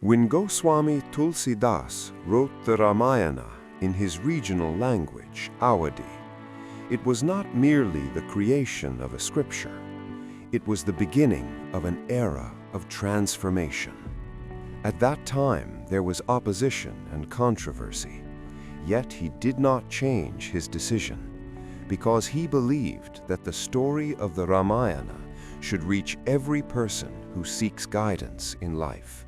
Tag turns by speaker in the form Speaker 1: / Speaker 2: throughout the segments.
Speaker 1: When Goswami Tulsidas wrote the Ramayana in his regional language, Awadhi, it was not merely the creation of a scripture. It was the beginning of an era of transformation. At that time, there was opposition and controversy, yet he did not change his decision, because he believed that the story of the Ramayana should reach every person who seeks guidance in life.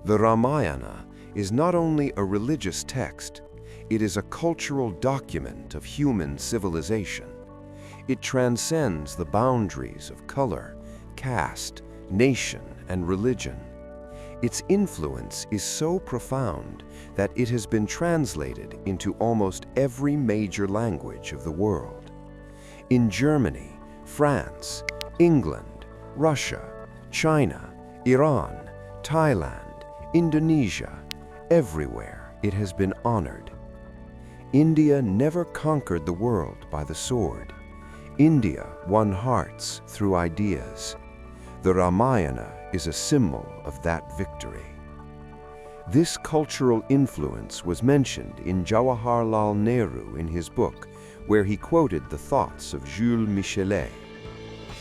Speaker 1: The Ramayana is not only a religious text, it is a cultural document of human civilization. It transcends the boundaries of color, caste, nation, and religion. Its influence is so profound that it has been translated into almost every major language of the world. In Germany, France, England, Russia, China, Iran, Thailand, Indonesia, everywhere it has been honored. India never conquered the world by the sword. India won hearts through ideas. The Ramayana is a symbol of that victory. This cultural influence was mentioned in Jawaharlal Nehru in his book, where he quoted the thoughts of Jules Michelet.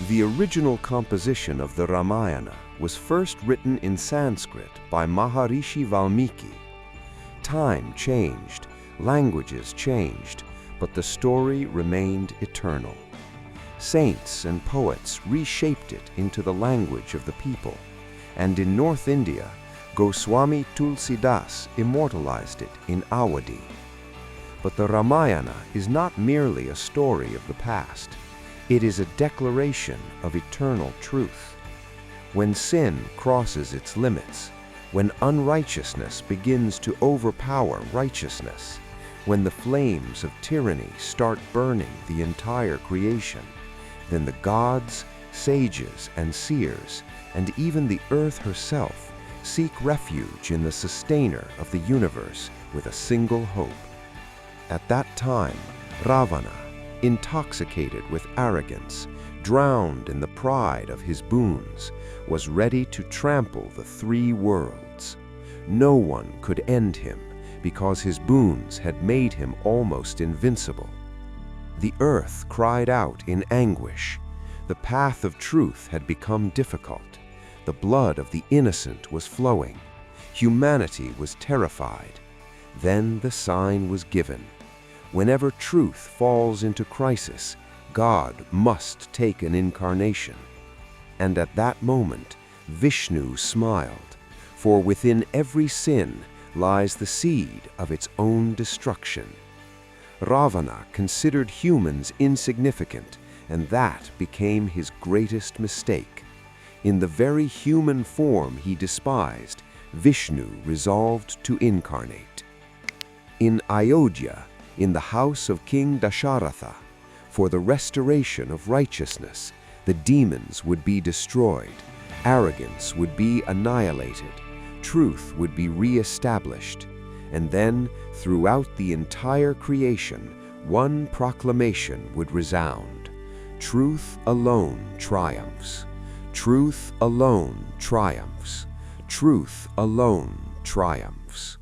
Speaker 1: The original composition of the Ramayana was first written in Sanskrit by Maharishi Valmiki. Time changed, languages changed, but the story remained eternal. Saints and poets reshaped it into the language of the people, and in North India, Goswami Tulsidas immortalized it in Awadhi. But the Ramayana is not merely a story of the past. It is a declaration of eternal truth. When sin crosses its limits, when unrighteousness begins to overpower righteousness, when the flames of tyranny start burning the entire creation, then the gods, sages, and seers, and even the earth herself, seek refuge in the sustainer of the universe with a single hope. At that time, Ravana, intoxicated with arrogance, drowned in the pride of his boons, was ready to trample the three worlds. No one could end him, because his boons had made him almost invincible. The earth cried out in anguish. The path of truth had become difficult. The blood of the innocent was flowing. Humanity was terrified. Then the sign was given. Whenever truth falls into crisis, God must take an incarnation. And at that moment, Vishnu smiled, for within every sin lies the seed of its own destruction. Ravana considered humans insignificant, and that became his greatest mistake. In the very human form he despised, Vishnu resolved to incarnate. In Ayodhya, in the house of King Dasharatha, for the restoration of righteousness, the demons would be destroyed, arrogance would be annihilated, truth would be re-established, and then, throughout the entire creation, one proclamation would resound: truth alone triumphs. Truth alone triumphs. Truth alone triumphs.